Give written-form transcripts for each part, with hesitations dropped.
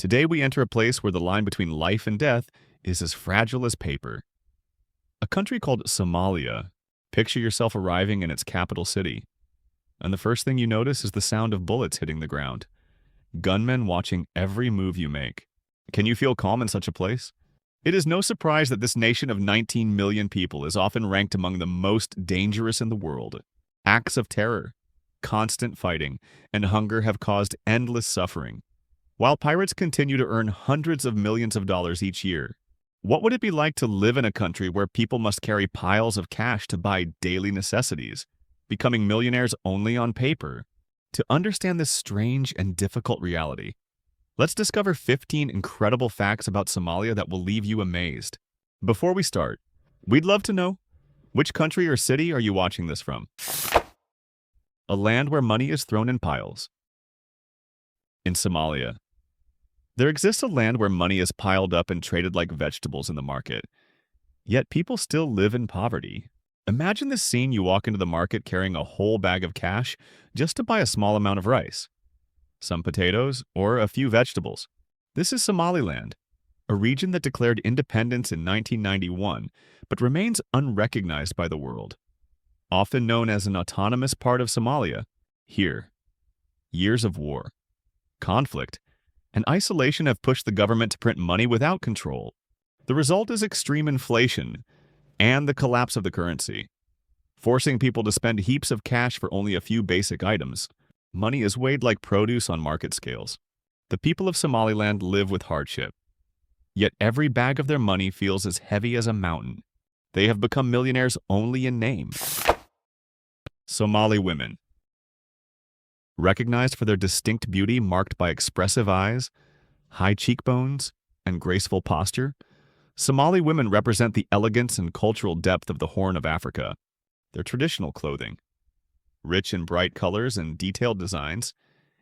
Today we enter a place where the line between life and death is as fragile as paper. A country called Somalia. Picture yourself arriving in its capital city, and the first thing you notice is the sound of bullets hitting the ground. Gunmen watching every move you make. Can you feel calm in such a place? It is no surprise that this nation of 19 million people is often ranked among the most dangerous in the world. Acts of terror, constant fighting, and hunger have caused endless suffering, while pirates continue to earn hundreds of millions of dollars each year. What would it be like to live in a country where people must carry piles of cash to buy daily necessities, becoming millionaires only on paper? To understand this strange and difficult reality, let's discover 15 incredible facts about Somalia that will leave you amazed. Before we start, we'd love to know, which country or city are you watching this from? A land where money is thrown in piles. In Somalia, there exists a land where money is piled up and traded like vegetables in the market. Yet people still live in poverty. Imagine this scene: you walk into the market carrying a whole bag of cash just to buy a small amount of rice, some potatoes, or a few vegetables. This is Somaliland, a region that declared independence in 1991 but remains unrecognized by the world. Often known as an autonomous part of Somalia, here, years of war, conflict, and isolation have pushed the government to print money without control. The result is extreme inflation and the collapse of the currency, forcing people to spend heaps of cash for only a few basic items. Money is weighed like produce on market scales. The people of Somaliland live with hardship, yet every bag of their money feels as heavy as a mountain. They have become millionaires only in name. Somali women. Recognized for their distinct beauty marked by expressive eyes, high cheekbones, and graceful posture, Somali women represent the elegance and cultural depth of the Horn of Africa. Their traditional clothing, rich in bright colors and detailed designs,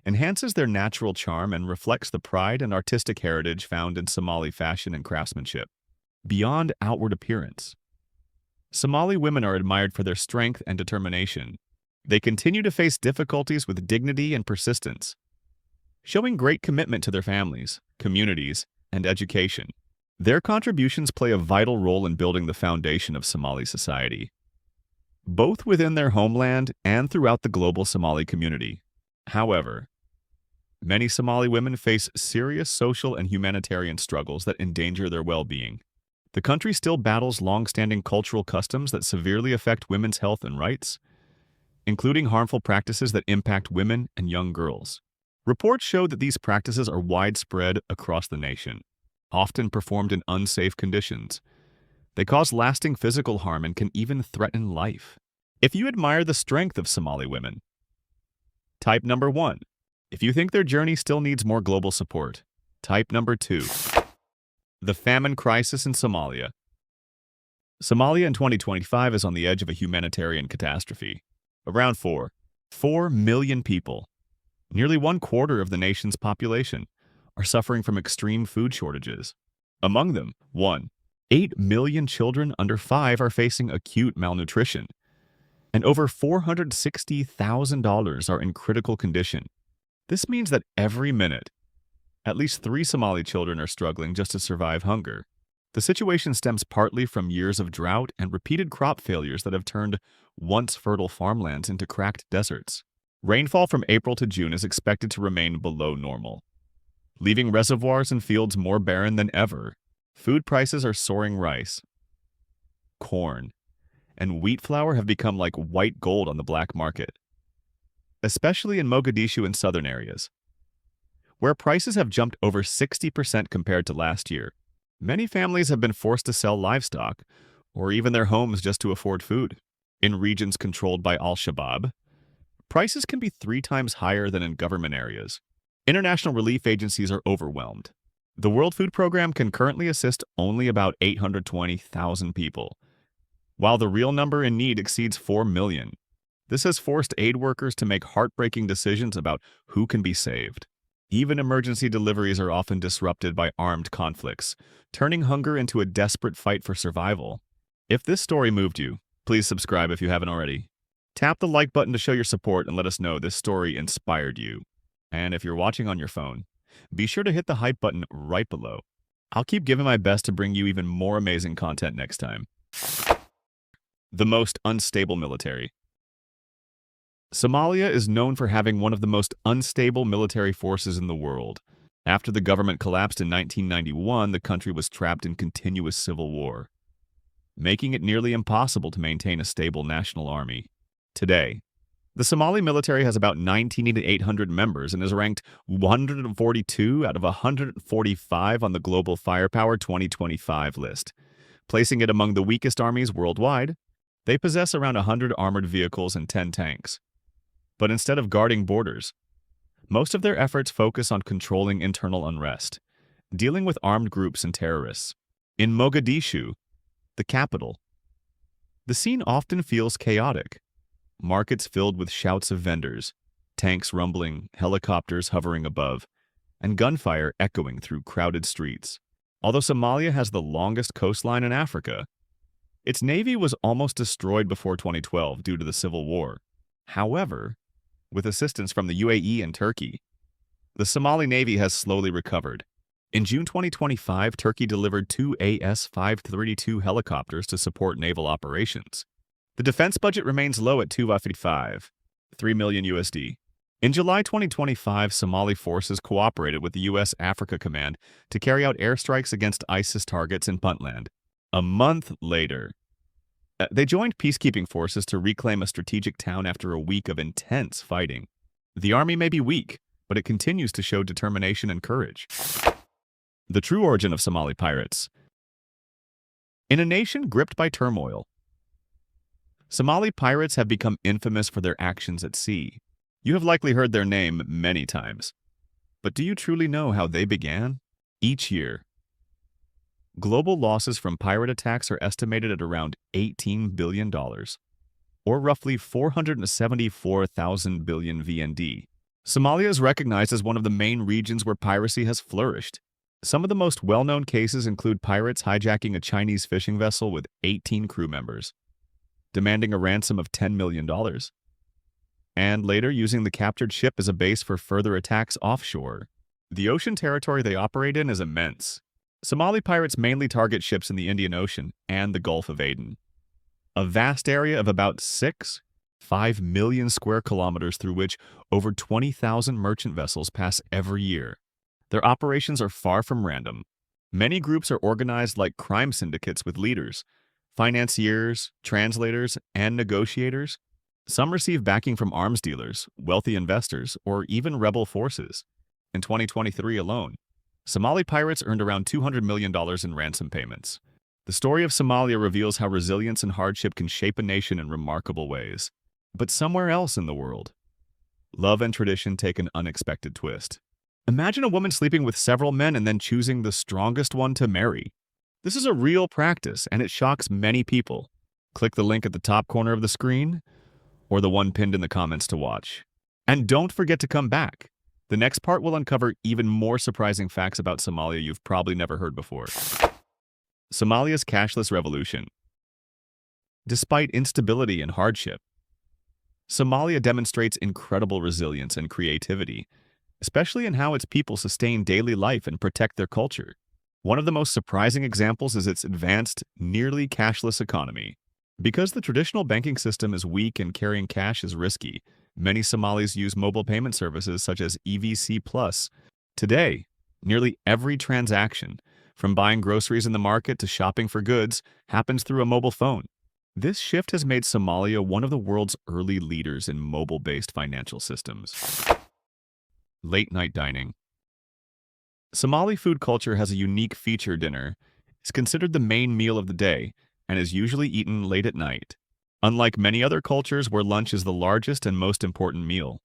enhances their natural charm and reflects the pride and artistic heritage found in Somali fashion and craftsmanship. Beyond outward appearance, Somali women are admired for their strength and determination. They continue to face difficulties with dignity and persistence, showing great commitment to their families, communities, and education. Their contributions play a vital role in building the foundation of Somali society, both within their homeland and throughout the global Somali community. However, many Somali women face serious social and humanitarian struggles that endanger their well-being. The country still battles long-standing cultural customs that severely affect women's health and rights, including harmful practices that impact women and young girls. Reports show that these practices are widespread across the nation, often performed in unsafe conditions. They cause lasting physical harm and can even threaten life. If you admire the strength of Somali women, type number 1. If you think their journey still needs more global support, type number 2. The famine crisis in Somalia. Somalia in 2025 is on the edge of a humanitarian catastrophe. Around 4 million people, nearly 1/4 of the nation's population, are suffering from extreme food shortages. Among them, 8 million children under 5 are facing acute malnutrition, and over $460,000 are in critical condition. This means that every minute, at least 3 Somali children are struggling just to survive hunger. The situation stems partly from years of drought and repeated crop failures that have turned once fertile farmlands into cracked deserts. Rainfall from April to June is expected to remain below normal, leaving reservoirs and fields more barren than ever. Food prices are soaring. Rice, corn, and wheat flour have become like white gold on the black market, especially in Mogadishu and southern areas, where prices have jumped over 60% compared to last year. Many families have been forced to sell livestock or even their homes just to afford food. In regions controlled by Al-Shabaab, prices can be 3 times higher than in government areas. International relief agencies are overwhelmed. The World Food Program can currently assist only about 820,000 people, while the real number in need exceeds 4 million. This has forced aid workers to make heartbreaking decisions about who can be saved. Even emergency deliveries are often disrupted by armed conflicts, turning hunger into a desperate fight for survival. If this story moved you, please subscribe if you haven't already. Tap the like button to show your support and let us know this story inspired you. And if you're watching on your phone, be sure to hit the hype button right below. I'll keep giving my best to bring you even more amazing content next time. The most unstable military. Somalia is known for having one of the most unstable military forces in the world. After the government collapsed in 1991, the country was trapped in continuous civil war, making it nearly impossible to maintain a stable national army. Today, the Somali military has about 19,800 members and is ranked 142 out of 145 on the Global Firepower 2025 list, placing it among the weakest armies worldwide. They possess around 100 armored vehicles and 10 tanks. But instead of guarding borders, most of their efforts focus on controlling internal unrest, dealing with armed groups and terrorists. In Mogadishu, the capital, the scene often feels chaotic. Markets filled with shouts of vendors, tanks rumbling, helicopters hovering above, and gunfire echoing through crowded streets. Although Somalia has the longest coastline in Africa, its navy was almost destroyed before 2012 due to the civil war. However, with assistance from the UAE and Turkey, the Somali Navy has slowly recovered. In June 2025, Turkey delivered 2 AS-532 helicopters to support naval operations. The defense budget remains low at $255, $3 million USD. In July 2025, Somali forces cooperated with the U.S. Africa Command to carry out airstrikes against ISIS targets in Puntland. A month later, they joined peacekeeping forces to reclaim a strategic town after a week of intense fighting. The army may be weak, but it continues to show determination and courage. The true origin of Somali pirates. In a nation gripped by turmoil, Somali pirates have become infamous for their actions at sea. You have likely heard their name many times. But do you truly know how they began? Each year, global losses from pirate attacks are estimated at around $18 billion, or roughly 474,000 billion VND. Somalia is recognized as one of the main regions where piracy has flourished. Some of the most well-known cases include pirates hijacking a Chinese fishing vessel with 18 crew members, demanding a ransom of $10 million, and later using the captured ship as a base for further attacks offshore. The ocean territory they operate in is immense. Somali pirates mainly target ships in the Indian Ocean and the Gulf of Aden, a vast area of about 5 million square kilometers through which over 20,000 merchant vessels pass every year. Their operations are far from random. Many groups are organized like crime syndicates with leaders, financiers, translators, and negotiators. Some receive backing from arms dealers, wealthy investors, or even rebel forces. In 2023 alone, Somali pirates earned around $200 million in ransom payments. The story of Somalia reveals how resilience and hardship can shape a nation in remarkable ways. But somewhere else in the world, love and tradition take an unexpected twist. Imagine a woman sleeping with several men and then choosing the strongest one to marry. This is a real practice, and it shocks many people. Click the link at the top corner of the screen, or the one pinned in the comments to watch. And don't forget to come back. The next part will uncover even more surprising facts about Somalia you've probably never heard before. Somalia's cashless revolution. Despite instability and hardship, Somalia demonstrates incredible resilience and creativity, especially in how its people sustain daily life and protect their culture. One of the most surprising examples is its advanced, nearly cashless economy. Because the traditional banking system is weak and carrying cash is risky, many Somalis use mobile payment services such as EVC Plus. Today, nearly every transaction, from buying groceries in the market to shopping for goods, happens through a mobile phone. This shift has made Somalia one of the world's early leaders in mobile-based financial systems. Late-night dining. Somali food culture has a unique feature. Dinner is considered the main meal of the day and is usually eaten late at night. Unlike many other cultures where lunch is the largest and most important meal,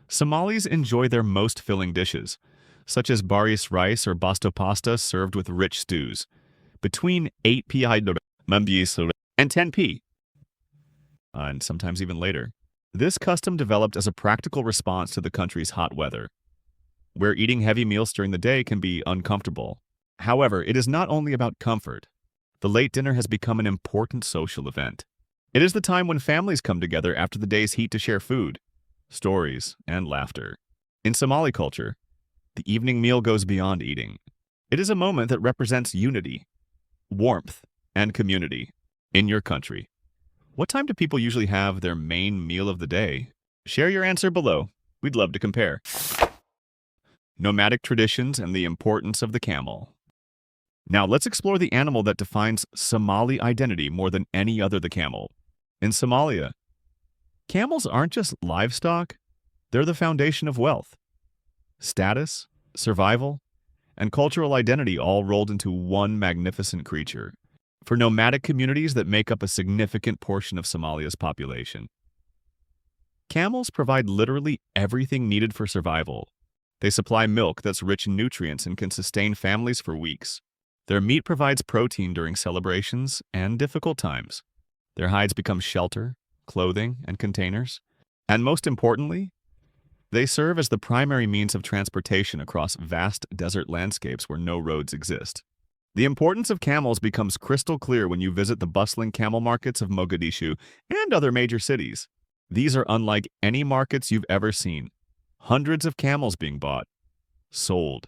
Somalis enjoy their most filling dishes, such as baris rice or basto pasta served with rich stews, between 8 p.m. and 10 p.m., and sometimes even later. This custom developed as a practical response to the country's hot weather, where eating heavy meals during the day can be uncomfortable. However, it is not only about comfort. The late dinner has become an important social event. It is the time when families come together after the day's heat to share food, stories, and laughter. In Somali culture, The evening meal goes beyond eating. It is a moment that represents unity, warmth, and community in your country. What time do people usually have their main meal of the day? Share your answer below. We'd love to compare. Nomadic traditions and the importance of the camel. Now let's explore the animal that defines Somali identity more than any other, the camel. In Somalia, camels aren't just livestock, they're the foundation of wealth, status, survival, and cultural identity all rolled into one magnificent creature. For nomadic communities that make up a significant portion of Somalia's population, camels provide literally everything needed for survival. They supply milk that's rich in nutrients and can sustain families for weeks. Their meat provides protein during celebrations and difficult times. Their hides become shelter, clothing, and containers. And most importantly, they serve as the primary means of transportation across vast desert landscapes where no roads exist. The importance of camels becomes crystal clear when you visit the bustling camel markets of Mogadishu and other major cities. These are unlike any markets you've ever seen. Hundreds of camels being bought, sold,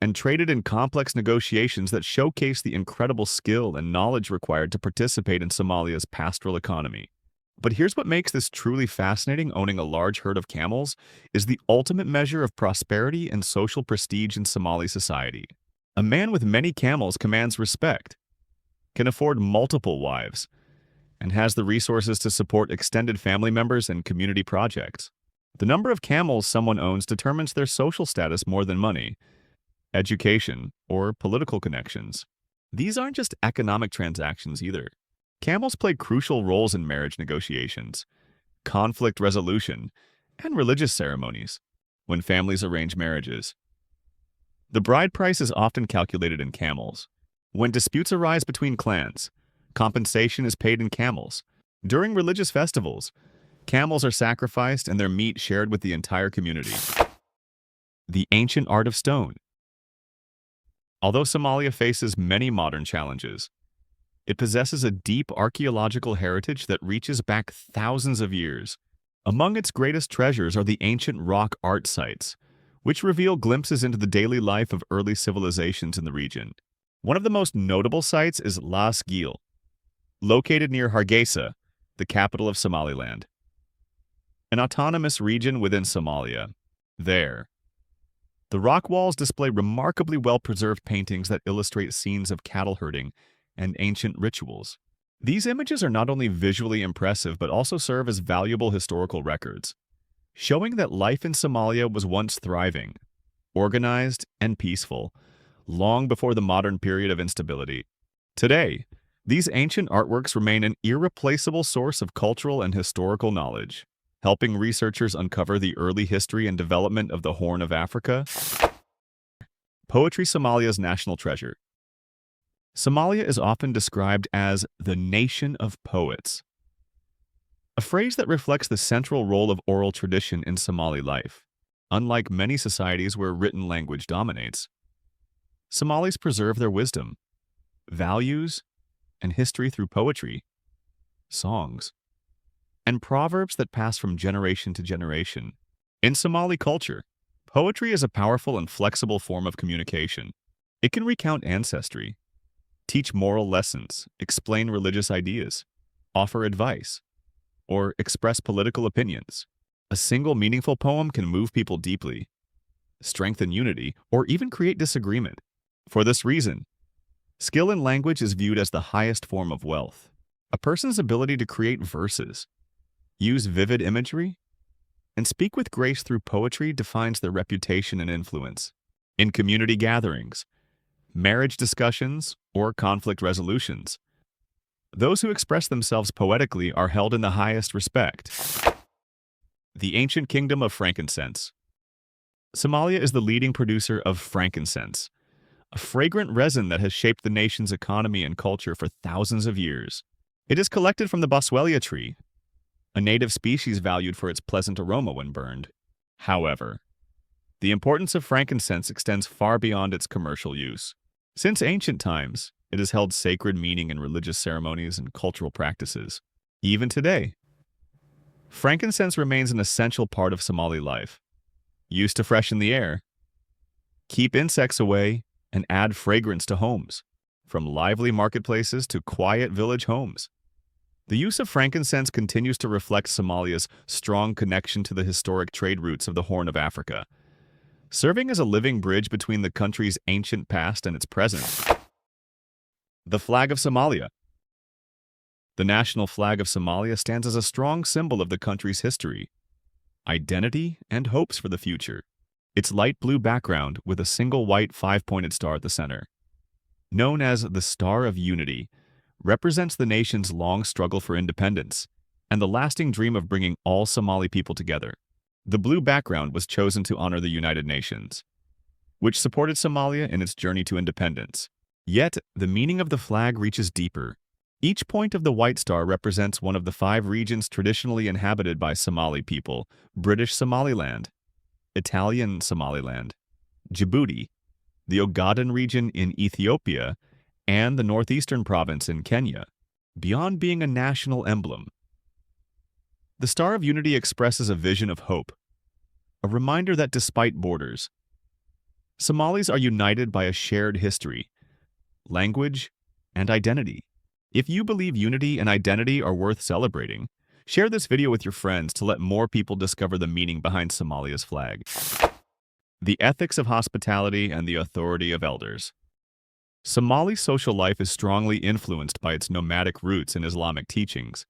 and traded in complex negotiations that showcase the incredible skill and knowledge required to participate in Somalia's pastoral economy. But here's what makes this truly fascinating: owning a large herd of camels is the ultimate measure of prosperity and social prestige in Somali society. A man with many camels commands respect, can afford multiple wives, and has the resources to support extended family members and community projects. The number of camels someone owns determines their social status more than money, education, or political connections. These aren't just economic transactions either. Camels play crucial roles in marriage negotiations, conflict resolution, and religious ceremonies. When families arrange marriages, the bride price is often calculated in camels. When disputes arise between clans, compensation is paid in camels. During religious festivals, camels are sacrificed and their meat shared with the entire community. The ancient art of stone. Although Somalia faces many modern challenges, it possesses a deep archaeological heritage that reaches back thousands of years. Among its greatest treasures are the ancient rock art sites, which reveal glimpses into the daily life of early civilizations in the region. One of the most notable sites is Las Gil, located near Hargeisa, the capital of Somaliland, an autonomous region within Somalia. There, the rock walls display remarkably well-preserved paintings that illustrate scenes of cattle herding and ancient rituals. These images are not only visually impressive but also serve as valuable historical records, showing that life in Somalia was once thriving, organized, and peaceful, long before the modern period of instability. Today, these ancient artworks remain an irreplaceable source of cultural and historical knowledge, helping researchers uncover the early history and development of the Horn of Africa. Poetry, Somalia's national treasure. Somalia is often described as the nation of poets, a phrase that reflects the central role of oral tradition in Somali life. Unlike many societies where written language dominates, Somalis preserve their wisdom, values, and history through poetry, songs, and proverbs that pass from generation to generation. In Somali culture, poetry is a powerful and flexible form of communication. It can recount ancestry, teach moral lessons, explain religious ideas, offer advice, or express political opinions. A single meaningful poem can move people deeply, strengthen unity, or even create disagreement. For this reason, skill in language is viewed as the highest form of wealth. A person's ability to create verses, use vivid imagery, and speak with grace through poetry defines their reputation and influence. In community gatherings, marriage discussions, or conflict resolutions, those who express themselves poetically are held in the highest respect. The ancient kingdom of frankincense. Somalia is the leading producer of frankincense, a fragrant resin that has shaped the nation's economy and culture for thousands of years. It is collected from the boswellia tree, a native species valued for its pleasant aroma when burned. However, the importance of frankincense extends far beyond its commercial use. Since ancient times, it has held sacred meaning in religious ceremonies and cultural practices. Even today, frankincense remains an essential part of Somali life. Used to freshen the air, keep insects away, and add fragrance to homes, from lively marketplaces to quiet village homes. The use of frankincense continues to reflect Somalia's strong connection to the historic trade routes of the Horn of Africa, serving as a living bridge between the country's ancient past and its present. The Flag of Somalia. The national flag of Somalia stands as a strong symbol of the country's history, identity, and hopes for the future. Its light blue background with a single white five-pointed star at the center, known as the Star of Unity, represents the nation's long struggle for independence and the lasting dream of bringing all Somali people together. The blue background was chosen to honor the United Nations, which supported Somalia in its journey to independence. Yet, the meaning of the flag reaches deeper. Each point of the white star represents one of the 5 regions traditionally inhabited by Somali people: British Somaliland, Italian Somaliland, Djibouti, the Ogaden region in Ethiopia, and the northeastern province in Kenya. Beyond being a national emblem, the Star of Unity expresses a vision of hope, a reminder that despite borders, Somalis are united by a shared history, language, and identity. If you believe unity and identity are worth celebrating, share this video with your friends to let more people discover the meaning behind Somalia's flag. The ethics of hospitality and the authority of elders. Somali social life is strongly influenced by its nomadic roots in Islamic teachings,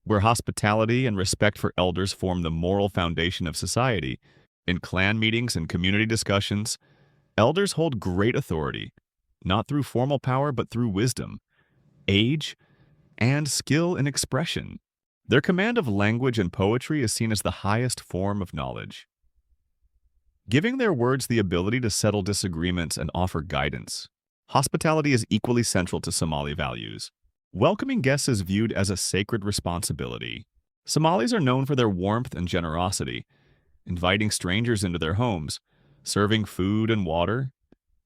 where hospitality and respect for elders form the moral foundation of society. In clan meetings and community discussions, elders hold great authority, not through formal power but through wisdom, age, and skill in expression. Their command of language and poetry is seen as the highest form of knowledge, giving their words the ability to settle disagreements and offer guidance. Hospitality is equally central to Somali values. Welcoming guests is viewed as a sacred responsibility. Somalis are known for their warmth and generosity, inviting strangers into their homes, serving food and water,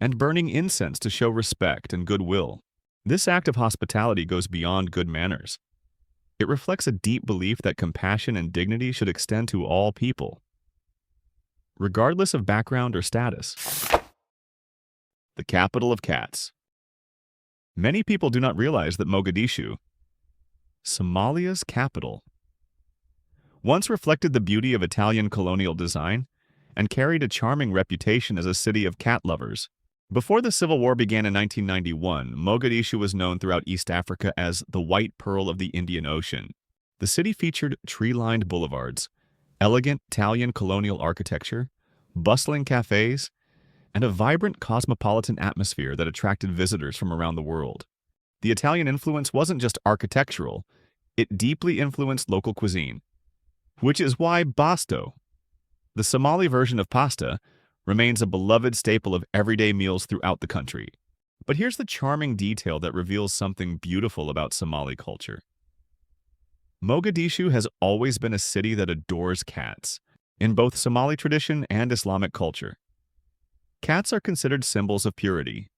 and burning incense to show respect and goodwill. This act of hospitality goes beyond good manners. It reflects a deep belief that compassion and dignity should extend to all people, regardless of background or status. The capital of cats. Many people do not realize that Mogadishu, Somalia's capital, once reflected the beauty of Italian colonial design and carried a charming reputation as a city of cat lovers. Before the Civil War began in 1991, Mogadishu was known throughout East Africa as the White Pearl of the Indian Ocean. The city featured tree-lined boulevards, elegant Italian colonial architecture, bustling cafes, and a vibrant cosmopolitan atmosphere that attracted visitors from around the world. The Italian influence wasn't just architectural, it deeply influenced local cuisine, which is why basto, the Somali version of pasta, remains a beloved staple of everyday meals throughout the country. But here's the charming detail that reveals something beautiful about Somali culture. Mogadishu has always been a city that adores cats, in both Somali tradition and Islamic culture. Cats are considered symbols of purity,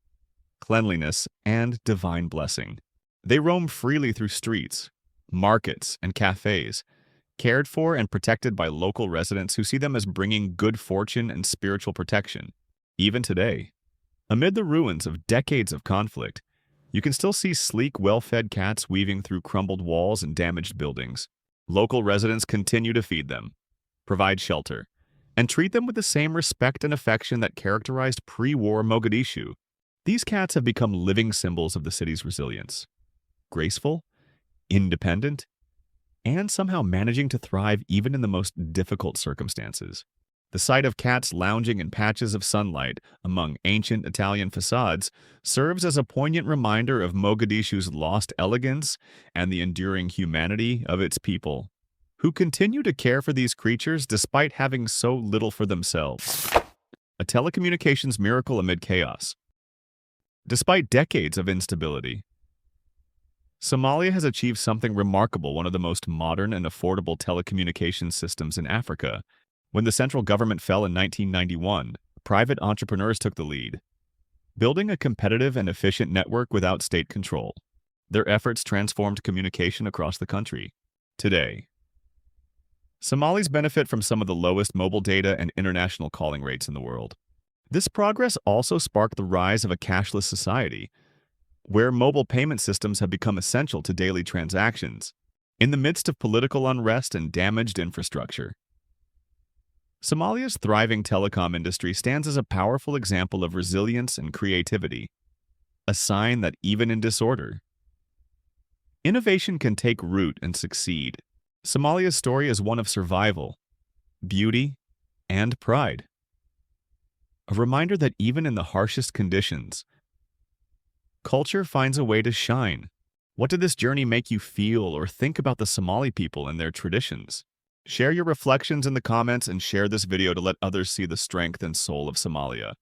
cleanliness, and divine blessing. They roam freely through streets, markets, and cafes, cared for and protected by local residents who see them as bringing good fortune and spiritual protection. Even today, amid the ruins of decades of conflict, you can still see sleek, well-fed cats weaving through crumbled walls and damaged buildings. Local residents continue to feed them, provide shelter, and treat them with the same respect and affection that characterized pre-war Mogadishu. These cats have become living symbols of the city's resilience. Graceful, independent, and somehow managing to thrive even in the most difficult circumstances. The sight of cats lounging in patches of sunlight among ancient Italian facades serves as a poignant reminder of Mogadishu's lost elegance and the enduring humanity of its people, who continue to care for these creatures despite having so little for themselves. A telecommunications miracle amid chaos. Despite decades of instability, Somalia has achieved something remarkable, one of the most modern and affordable telecommunications systems in Africa. When the central government fell in 1991, private entrepreneurs took the lead, building a competitive and efficient network without state control. Their efforts transformed communication across the country. Today, Somalis benefit from some of the lowest mobile data and international calling rates in the world. This progress also sparked the rise of a cashless society, where mobile payment systems have become essential to daily transactions, in the midst of political unrest and damaged infrastructure. Somalia's thriving telecom industry stands as a powerful example of resilience and creativity, a sign that even in disorder, innovation can take root and succeed. Somalia's story is one of survival, beauty, and pride. A reminder that even in the harshest conditions, culture finds a way to shine. What did this journey make you feel or think about the Somali people and their traditions? Share your reflections in the comments and share this video to let others see the strength and soul of Somalia.